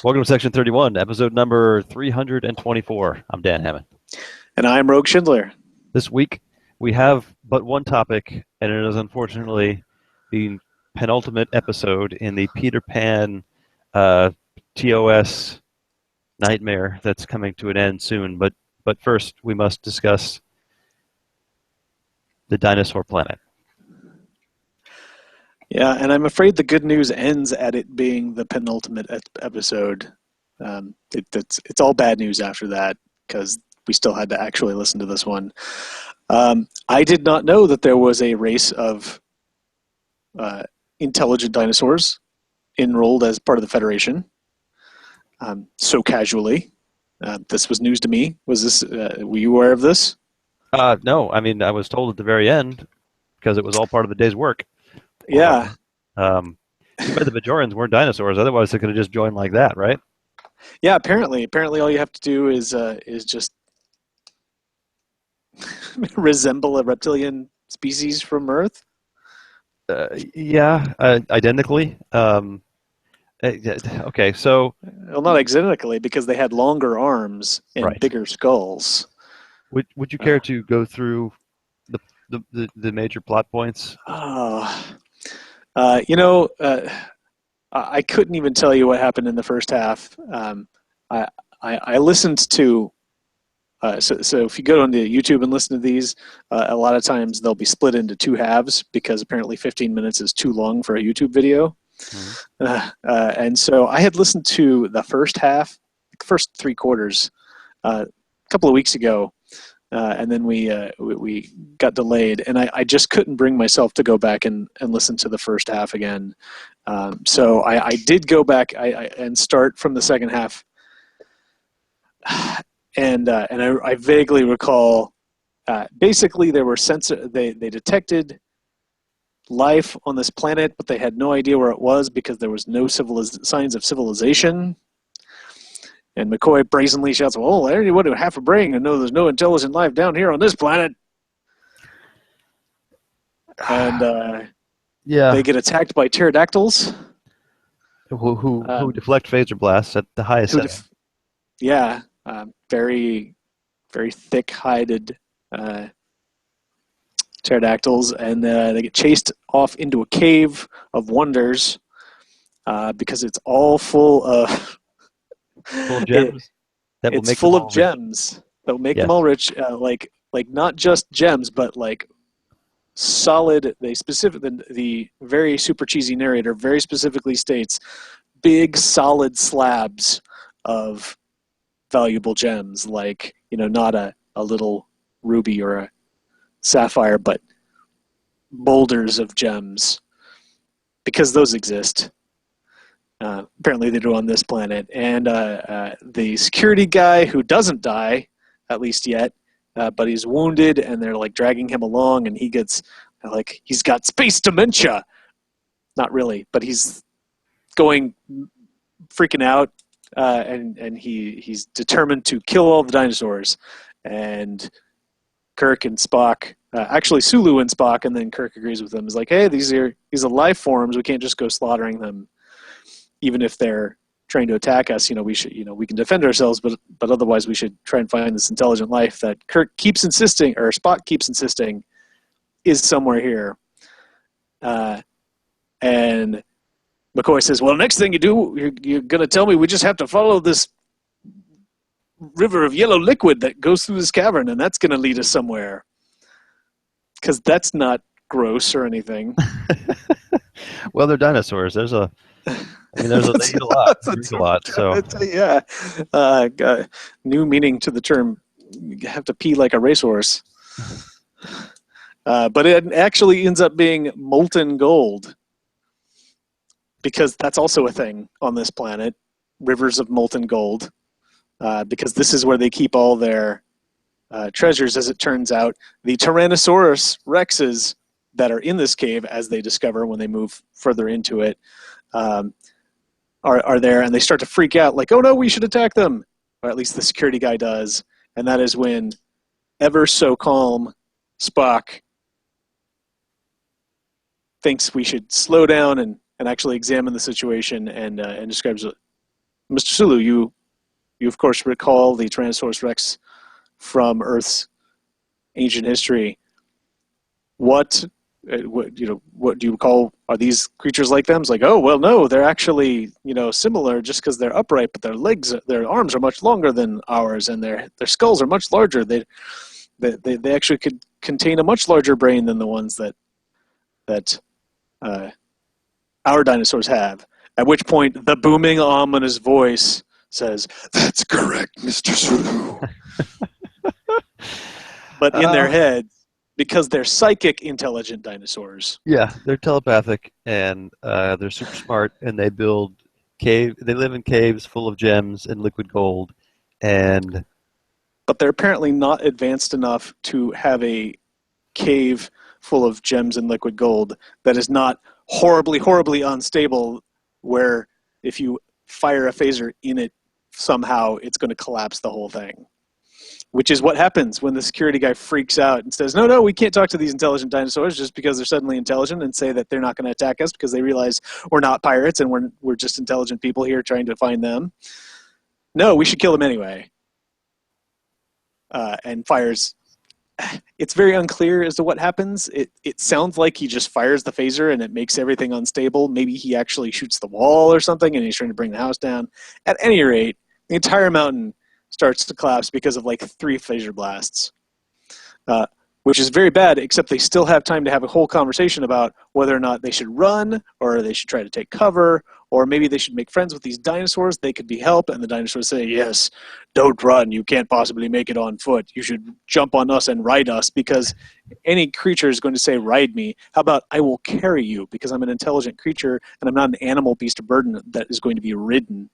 Welcome to Section 31, episode number 324. I'm Dan Hammond. And I'm Rogue Schindler. This week, we have but one topic, and it is unfortunately the penultimate episode in the Peter Pan TOS nightmare that's coming to an end soon. But first, we must discuss the dinosaur planet. Yeah, and I'm afraid the good news ends at it being the penultimate episode. It's all bad news after that because we still had to actually listen to this one. I did not know that there was a race of intelligent dinosaurs enrolled as part of the Federation so casually. This was news to me. Were you aware of this? No, I mean, I was told at the very end because it was all part of the day's work. Yeah. Too bad the Bajorans weren't dinosaurs. Otherwise, they could have just joined like that, right? Yeah. Apparently, all you have to do is just resemble a reptilian species from Earth. Identically. Okay, so Well, not identically, because they had longer arms and right. bigger skulls. Would you care to go through the major plot points? I couldn't even tell you what happened in the first half. I listened to. So if you go onto YouTube and listen to these, a lot of times they'll be split into two halves because apparently 15 minutes is too long for a YouTube video. And so I had listened to the first half, the first three quarters, a couple of weeks ago, and then we got delayed, and I just couldn't bring myself to go back and listen to the first half again. So I did go back and start from the second half. And I vaguely recall, basically there were they detected life on this planet, but they had no idea where it was because there was no signs of civilization. And McCoy brazenly shouts, "Well, anyone who half a brain and know there's no intelligent life down here on this planet." And they get attacked by pterodactyls. Who deflect phaser blasts at the highest setting. Very, very thick-hided pterodactyls, and they get chased off into a cave of wonders because it's all full of gems. It's full of gems that will make them all rich. Like not just gems, but like solid. The very super cheesy narrator very specifically states big solid slabs of valuable gems, like, not a little ruby or a sapphire, but boulders of gems, because those exist. Apparently they do on this planet. And the security guy, who doesn't die, at least yet, but he's wounded, and they're like dragging him along, and he's got space dementia. Not really, but he's freaking out. And he's determined to kill all the dinosaurs. And Kirk and Spock, actually Sulu and Spock, and then Kirk agrees with them. Is like, hey, these are life forms. We can't just go slaughtering them, even if they're trying to attack us. We can defend ourselves, but otherwise we should try and find this intelligent life that Kirk keeps insisting, or Spock keeps insisting, is somewhere here. And McCoy says, well, next thing you do, you're going to tell me we just have to follow this river of yellow liquid that goes through this cavern, and that's going to lead us somewhere. Because that's not gross or anything. Well, they're dinosaurs. They eat a lot. They drink a lot. So yeah, new meaning to the term. You have to pee like a racehorse. But it actually ends up being molten gold, because that's also a thing on this planet, rivers of molten gold, because this is where they keep all their treasures, as it turns out. The Tyrannosaurus Rexes that are in this cave, as they discover when they move further into it, are there, and they start to freak out, like, oh no, we should attack them, or at least the security guy does. And that is when ever so calm Spock thinks we should slow down and actually examine the situation, and describes Mr. Sulu, you of course recall the Tyrannosaurus Rex from Earth's ancient history. What what do you call, are these creatures like them? It's like, oh well, no, they're actually similar just because they're upright, but their arms are much longer than ours, and their skulls are much larger. They actually could contain a much larger brain than the ones that our dinosaurs have. At which point, the booming, ominous voice says, "That's correct, Mr. Sulu." But in their heads, because they're psychic intelligent dinosaurs. Yeah, they're telepathic and they're super smart, and they live in caves full of gems and liquid gold, but they're apparently not advanced enough to have a cave full of gems and liquid gold that is not horribly, horribly unstable, where if you fire a phaser in it somehow, it's going to collapse the whole thing. Which is what happens when the security guy freaks out and says, no, we can't talk to these intelligent dinosaurs just because they're suddenly intelligent, and say that they're not going to attack us because they realize we're not pirates and we're just intelligent people here trying to find them. No, we should kill them anyway. And fires. It's very unclear as to what happens. It sounds like he just fires the phaser and it makes everything unstable. Maybe he actually shoots the wall or something and he's trying to bring the house down. At any rate, the entire mountain starts to collapse because of like 3 phaser blasts, which is very bad, except they still have time to have a whole conversation about whether or not they should run or they should try to take cover, or maybe they should make friends with these dinosaurs. They could be help, and the dinosaurs say, yes, don't run. You can't possibly make it on foot. You should jump on us and ride us, because any creature is going to say, ride me. How about I will carry you, because I'm an intelligent creature and I'm not an animal beast of burden that is going to be ridden.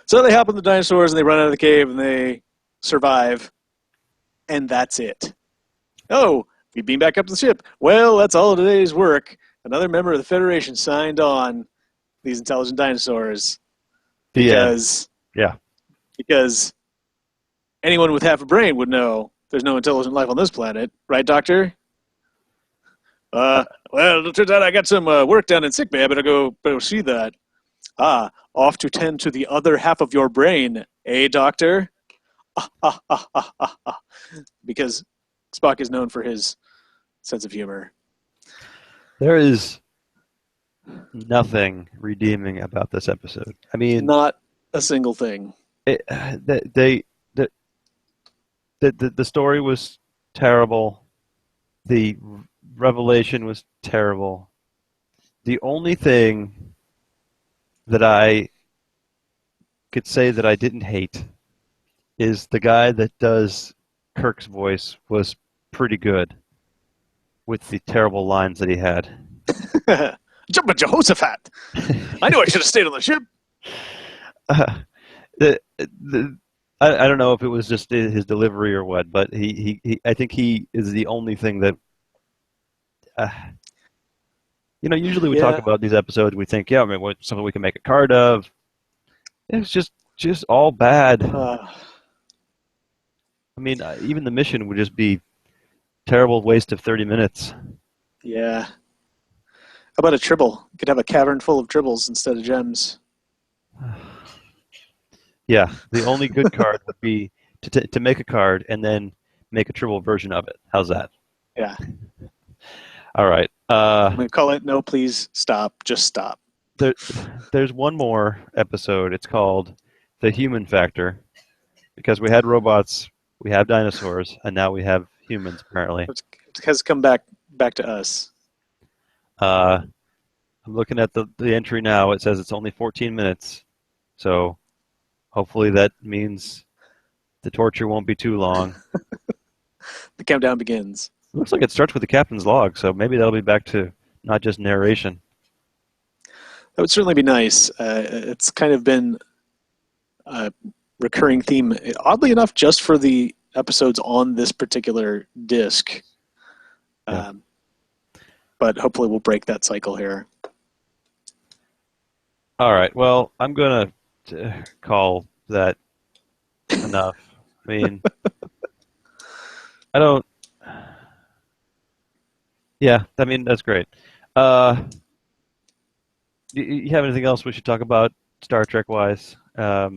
So they hop on the dinosaurs and they run out of the cave and they survive. And that's it. Oh, we beam back up to the ship. Well, that's all of today's work. Another member of the Federation signed on these intelligent dinosaurs. Because anyone with half a brain would know there's no intelligent life on this planet. Right, Doctor? Well, it turns out I got some work done in sickbay. I better see that. Off to tend to the other half of your brain, eh, Doctor? Because Spock is known for his sense of humor. There is nothing redeeming about this episode. I mean, not a single thing. The story was terrible. The revelation was terrible. The only thing that I could say that I didn't hate is the guy that does Kirk's voice was pretty good with the terrible lines that he had. Jump Jehoshaphat! I knew I should have stayed on the ship. I don't know if it was just his delivery or what, but I think he is the only thing that usually we talk about these episodes, we think, I mean, what's something we can make a card of. It's just all bad. I mean, even the mission would just be terrible waste of 30 minutes. Yeah. How about a tribble? You could have a cavern full of tribbles instead of gems. Yeah, the only good card would be to make a card and then make a tribble version of it. How's that? Yeah. All right. I'm going to call it No, Please Stop. Just Stop. There's one more episode. It's called The Human Factor, because we had robots, we have dinosaurs, and now we have humans, apparently. It has come back to us. I'm looking at the entry now. It says it's only 14 minutes. So hopefully that means the torture won't be too long. The countdown begins. It looks like it starts with the captain's log, so maybe that'll be back to not just narration. That would certainly be nice. It's kind of been a recurring theme, oddly enough, just for the episodes on this particular disc. Yeah. But hopefully we'll break that cycle here. All right. Well, I'm going to call that enough. I mean, I don't... Yeah, I mean, that's great. Do you have anything else we should talk about Star Trek wise? I'm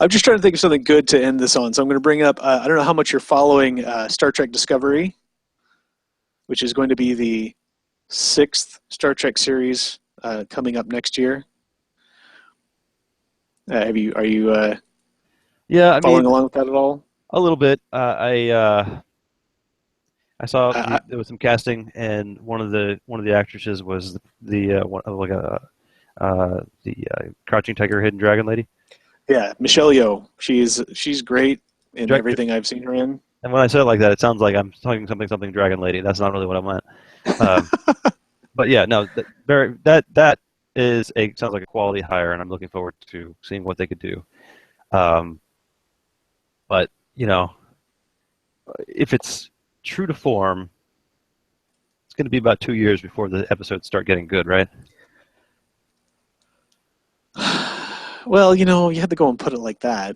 just trying to think of something good to end this on. So I'm going to bring up. I don't know how much you're following Star Trek Discovery, which is going to be the sixth Star Trek series coming up next year. Are you Yeah, I following mean along with that at all? a little bit. I saw I, there was some casting, and one of the actresses was the Crouching Tiger, Hidden Dragon lady. yeah, Michelle Yeoh. She's great in Drag, everything I've seen her in. and when I say it like that, it sounds like I'm talking something Dragon Lady. That's not really what I meant. Um, but yeah, no, that is a sounds like a quality hire, and I'm looking forward to seeing what they could do. Um, but if it's true to form, it's going to be about 2 years before the episodes start getting good, right? Well, you had to go and put it like that.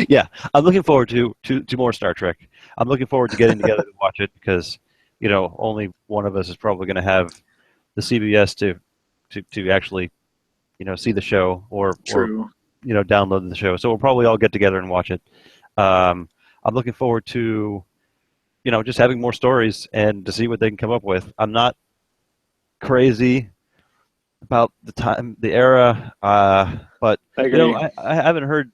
Yeah, I'm looking forward to more Star Trek. I'm looking forward to getting together to watch it because only one of us is probably going to have the CBS to actually see the show or True. download the show. So we'll probably all get together and watch it. I'm looking forward to just having more stories and to see what they can come up with. I'm not crazy about the era, but I agree. I haven't heard,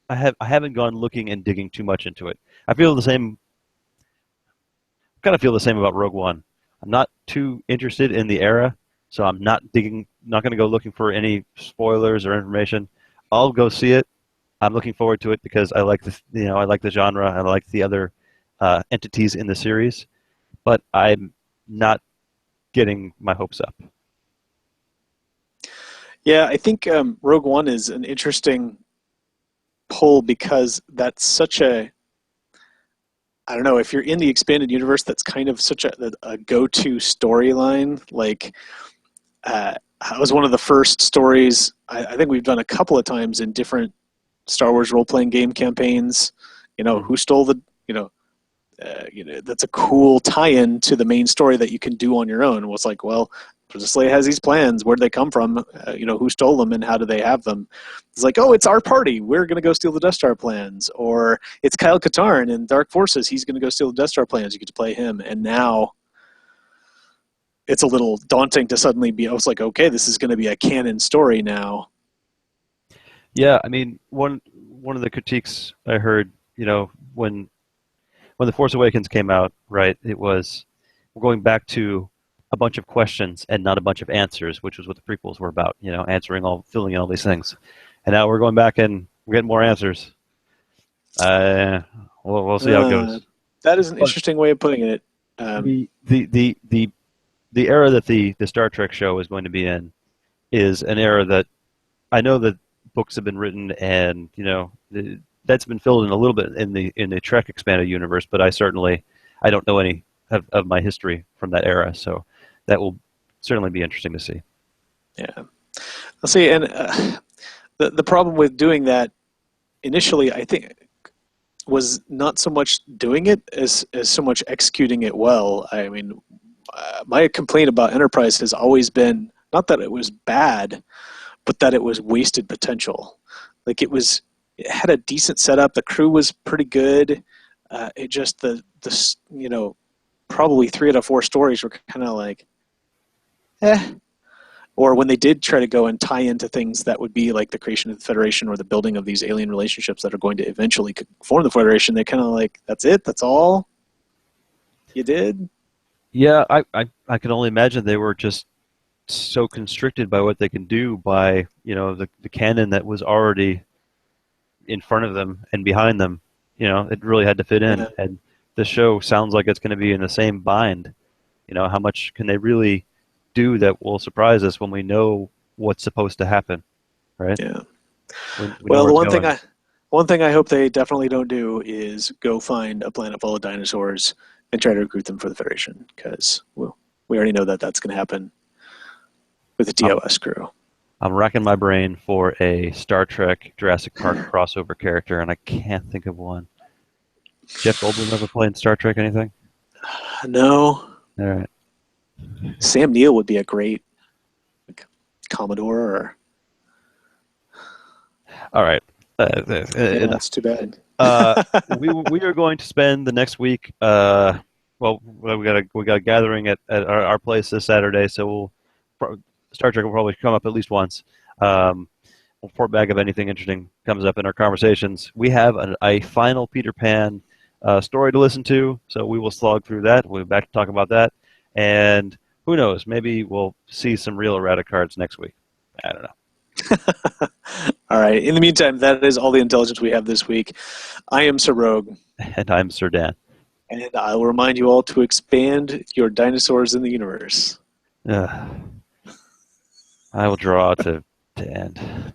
I haven't gone looking and digging too much into it. I feel the same, kind of feel the same about Rogue One. I'm not too interested in the era, so I'm not going to go looking for any spoilers or information. I'll go see it. I'm looking forward to it because I like the genre and I like the other entities in the series, but I'm not getting my hopes up. Yeah, I think Rogue One is an interesting pull because that's such a I don't know if you're in the expanded universe. That's kind of such a go-to storyline. Like, that was one of the first stories I think we've done a couple of times in different Star Wars role-playing game campaigns. Mm. Who stole the that's a cool tie-in to the main story that you can do on your own. Well, it's like, well, Princess Leia has these plans. Where did they come from? Who stole them and how do they have them? It's like, oh, it's our party. We're going to go steal the Death Star plans. Or it's Kyle Katarn in Dark Forces. He's going to go steal the Death Star plans. You get to play him. And now it's a little daunting to suddenly be, I was like, okay, this is going to be a canon story now. Yeah, I mean, one of the critiques I heard, when the Force Awakens came out, right, it was we're going back to a bunch of questions and not a bunch of answers, which was what the prequels were about, filling in all these things. And now we're going back and we're getting more answers. We'll see how it Uh, goes. that is an But interesting way of putting it. the era that the Star Trek show is going to be in is an era that I know that books have been written and that's been filled in a little bit in the Trek expanded universe, but I don't know any of my history from that era, so that will certainly be interesting to see. Yeah. I'll see. And the problem with doing that initially, I think, was not so much doing it as so much executing it well. I mean, my complaint about Enterprise has always been not that it was bad, but that it was wasted potential. Like it had a decent setup. The crew was pretty good. It just probably 3 out of 4 stories were kind of like, eh. Or when they did try to go and tie into things that would be like the creation of the Federation or the building of these alien relationships that are going to eventually form the Federation, they kind of like, that's it? That's all you did? Yeah, I can only imagine they were just so constricted by what they can do by the canon that was already in front of them and behind them. It really had to fit in, Yeah. and the show sounds like it's going to be in the same bind. How much can they really do that will surprise us when we know what's supposed to happen, right? Yeah. We know Well, where the it's going. one thing I hope they definitely don't do is go find a planet full of dinosaurs and try to recruit them for the Federation, because well, we already know that that's going to happen with the I'm TOS crew. I'm racking my brain for a Star Trek Jurassic Park crossover character, and I can't think of one. Jeff Goldblum ever played in Star Trek anything? No, All right. Sam Neill would be a great Commodore. Or... All right. Yeah, that's too bad. We are going to spend the next week. Well, we got a gathering at our place this Saturday, so Star Trek will probably come up at least once. We'll report back if anything interesting comes up in our conversations. We have a final Peter Pan story to listen to, so we will slog through that. We'll be back to talk about that, and who knows? Maybe we'll see some real errata cards next week. I don't know. All right. In the meantime, that is all the intelligence we have this week. I am Sir Rogue. And I'm Sir Dan. And I will remind you all to expand your dinosaurs in the universe. I will draw to end.